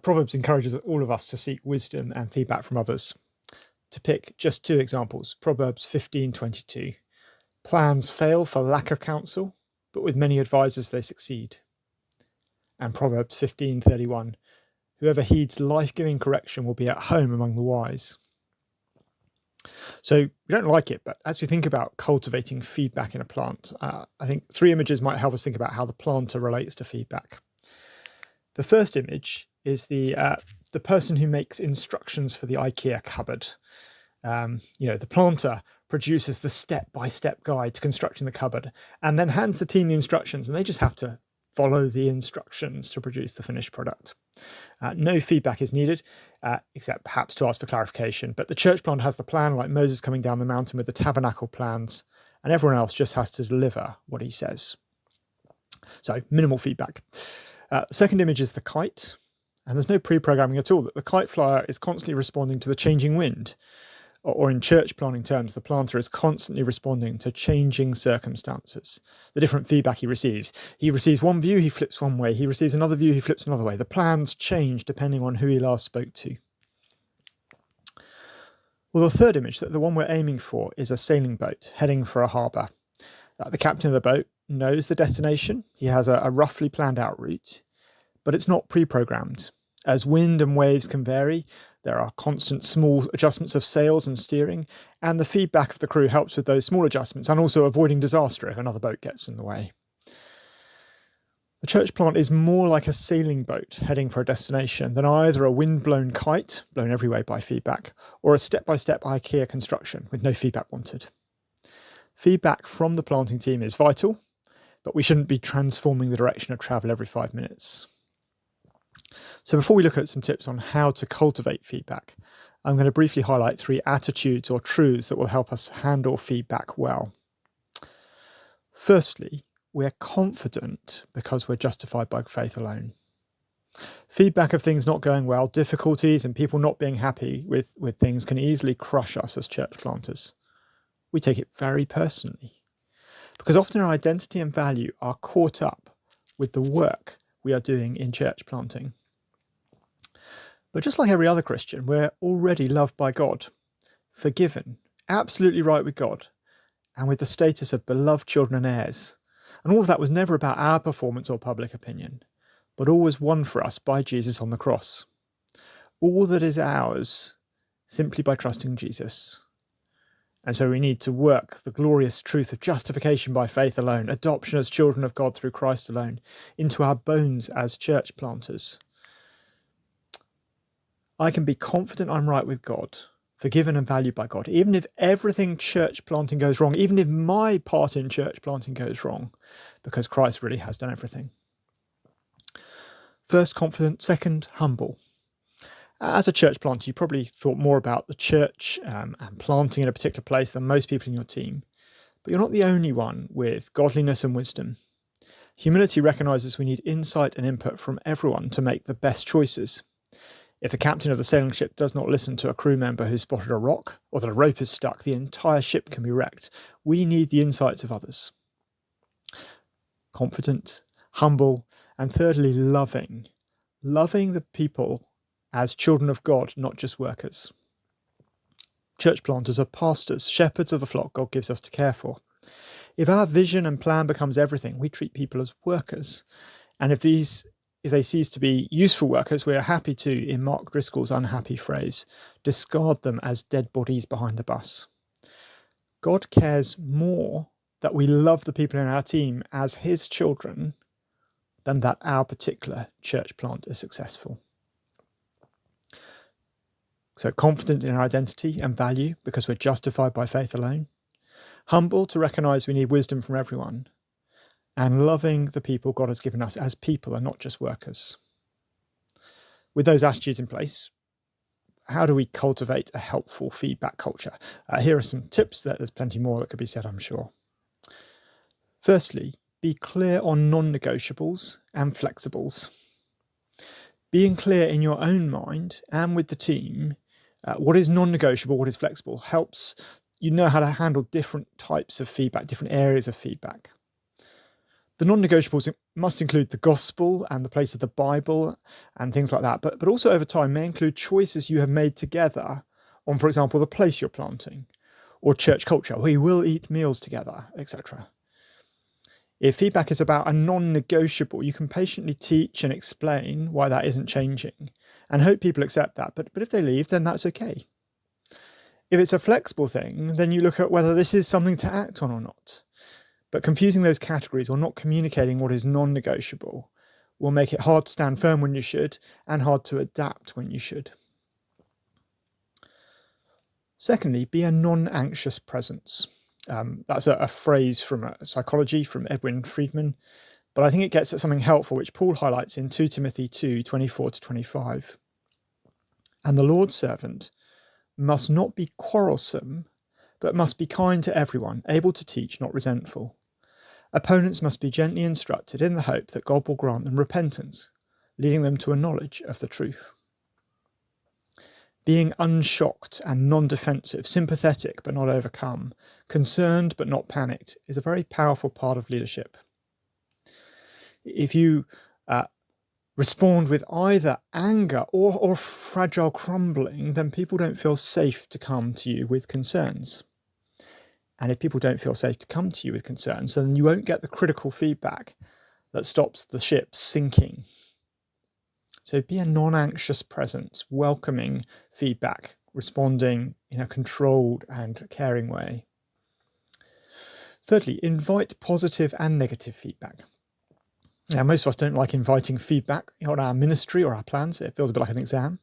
Proverbs encourages all of us to seek wisdom and feedback from others. To pick just two examples, Proverbs 15:22. Plans fail for lack of counsel, but with many advisors they succeed. And Proverbs 15:31. Whoever heeds life-giving correction will be at home among the wise. So we don't like it, but as we think about cultivating feedback in a plant, I think three images might help us think about how the planter relates to feedback. The first image is the person who makes instructions for the IKEA cupboard. The planter produces the step-by-step guide to constructing the cupboard and then hands the team the instructions, and they just have to follow the instructions to produce the finished product. No feedback is needed, except perhaps to ask for clarification. But the church plant has the plan, like Moses coming down the mountain with the tabernacle plans, and everyone else just has to deliver what he says. So minimal feedback. Second image is the kite, and there's no pre-programming at all. The kite flyer is constantly responding to the changing wind, or in church planting terms, the planter is constantly responding to changing circumstances, the different feedback he receives. He receives one view, he flips one way. He receives another view, he flips another way. The plans change depending on who he last spoke to. Well, the third image, the one we're aiming for, is a sailing boat heading for a harbour. The captain of the boat knows the destination. He has a roughly planned out route, but it's not pre-programmed. As wind and waves can vary, there are constant small adjustments of sails and steering, and the feedback of the crew helps with those small adjustments and also avoiding disaster if another boat gets in the way. The church plant is more like a sailing boat heading for a destination than either a wind-blown kite, blown every way by feedback, or a step-by-step IKEA construction with no feedback wanted. Feedback from the planting team is vital, but we shouldn't be transforming the direction of travel every 5 minutes. So before we look at some tips on how to cultivate feedback, I'm going to briefly highlight 3 attitudes or truths that will help us handle feedback well. Firstly, we're confident because we're justified by faith alone. Feedback of things not going well, difficulties, and people not being happy with things can easily crush us as church planters. We take it very personally, because often our identity and value are caught up with the work we are doing in church planting. But just like every other Christian, we're already loved by God, forgiven, absolutely right with God, and with the status of beloved children and heirs. And all of that was never about our performance or public opinion, but all was won for us by Jesus on the cross. All that is ours simply by trusting Jesus. And so we need to work the glorious truth of justification by faith alone, adoption as children of God through Christ alone, into our bones as church planters. I can be confident I'm right with God, forgiven and valued by God, even if everything church planting goes wrong, even if my part in church planting goes wrong, because Christ really has done everything. First, confident. Second, humble. As a church planter, you probably thought more about the church and planting in a particular place than most people in your team. But you're not the only one with godliness and wisdom. Humility recognises we need insight and input from everyone to make the best choices. If the captain of the sailing ship does not listen to a crew member who spotted a rock, or that a rope is stuck, the entire ship can be wrecked. We need the insights of others. Confident, humble, and thirdly, loving. Loving the people as children of God, not just workers. Church planters are pastors, shepherds of the flock God gives us to care for. If our vision and plan becomes everything, we treat people as workers. And if they cease to be useful workers, we are happy to, in Mark Driscoll's unhappy phrase, discard them as dead bodies behind the bus. God cares more that we love the people in our team as his children than that our particular church plant is successful. So confident in our identity and value because we're justified by faith alone. Humble to recognise we need wisdom from everyone. And loving the people God has given us as people and not just workers. With those attitudes in place, how do we cultivate a helpful feedback culture? Here are some tips. There's plenty more that could be said, I'm sure. Firstly, be clear on non-negotiables and flexibles. Being clear in your own mind and with the team, what is non-negotiable, what is flexible, helps you know how to handle different types of feedback, different areas of feedback. The non-negotiables must include the gospel and the place of the Bible and things like that, but also over time may include choices you have made together on, for example, the place you're planting, or church culture, we will eat meals together, etc. If feedback is about a non-negotiable, you can patiently teach and explain why that isn't changing and hope people accept that, but if they leave, then that's okay. If it's a flexible thing, then you look at whether this is something to act on or not. But confusing those categories or not communicating what is non-negotiable will make it hard to stand firm when you should and hard to adapt when you should. Secondly, be a non-anxious presence. That's a phrase from psychology from Edwin Friedman, but I think it gets at something helpful which Paul highlights in 2 Timothy 2:24-25. And the Lord's servant must not be quarrelsome, but must be kind to everyone, able to teach, not resentful. Opponents must be gently instructed in the hope that God will grant them repentance, leading them to a knowledge of the truth. Being unshocked and non-defensive, sympathetic but not overcome, concerned but not panicked, is a very powerful part of leadership. If you respond with either anger or fragile crumbling, then people don't feel safe to come to you with concerns. And if people don't feel safe to come to you with concerns, then you won't get the critical feedback that stops the ship sinking. So be a non-anxious presence, welcoming feedback, responding in a controlled and caring way. Thirdly, invite positive and negative feedback. Now, most of us don't like inviting feedback on our ministry or our plans. It feels a bit like an exam.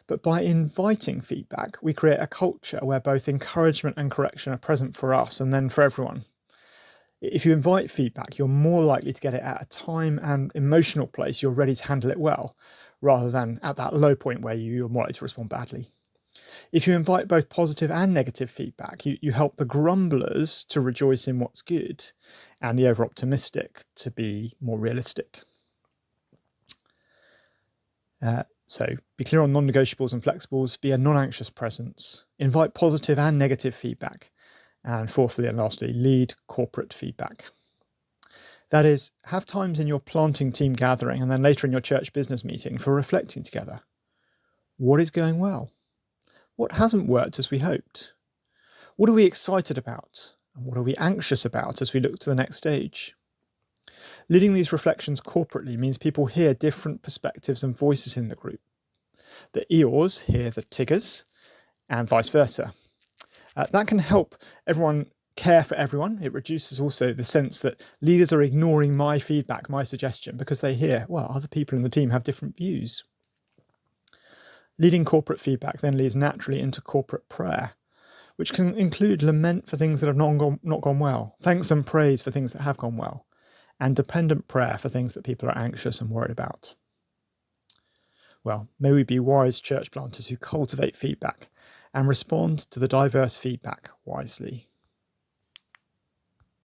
But by inviting feedback, we create a culture where both encouragement and correction are present for us and then for everyone. If you invite feedback, you're more likely to get it at a time and emotional place you're ready to handle it well, rather than at that low point where you're more likely to respond badly. If you invite both positive and negative feedback, you help the grumblers to rejoice in what's good and the over-optimistic to be more realistic. So be clear on non-negotiables and flexibles, be a non-anxious presence, invite positive and negative feedback, and fourthly and lastly, lead corporate feedback. That is, have times in your planting team gathering and then later in your church business meeting for reflecting together. What is going well? What hasn't worked as we hoped? What are we excited about? And what are we anxious about as we look to the next stage? Leading these reflections corporately means people hear different perspectives and voices in the group. The Eeyores hear the Tiggers and vice versa. That can help everyone care for everyone. It reduces also the sense that leaders are ignoring my feedback, my suggestion, because they hear, well, other people in the team have different views. Leading corporate feedback then leads naturally into corporate prayer, which can include lament for things that have not gone well, thanks and praise for things that have gone well, and dependent prayer for things that people are anxious and worried about. Well, may we be wise church planters who cultivate feedback and respond to the diverse feedback wisely.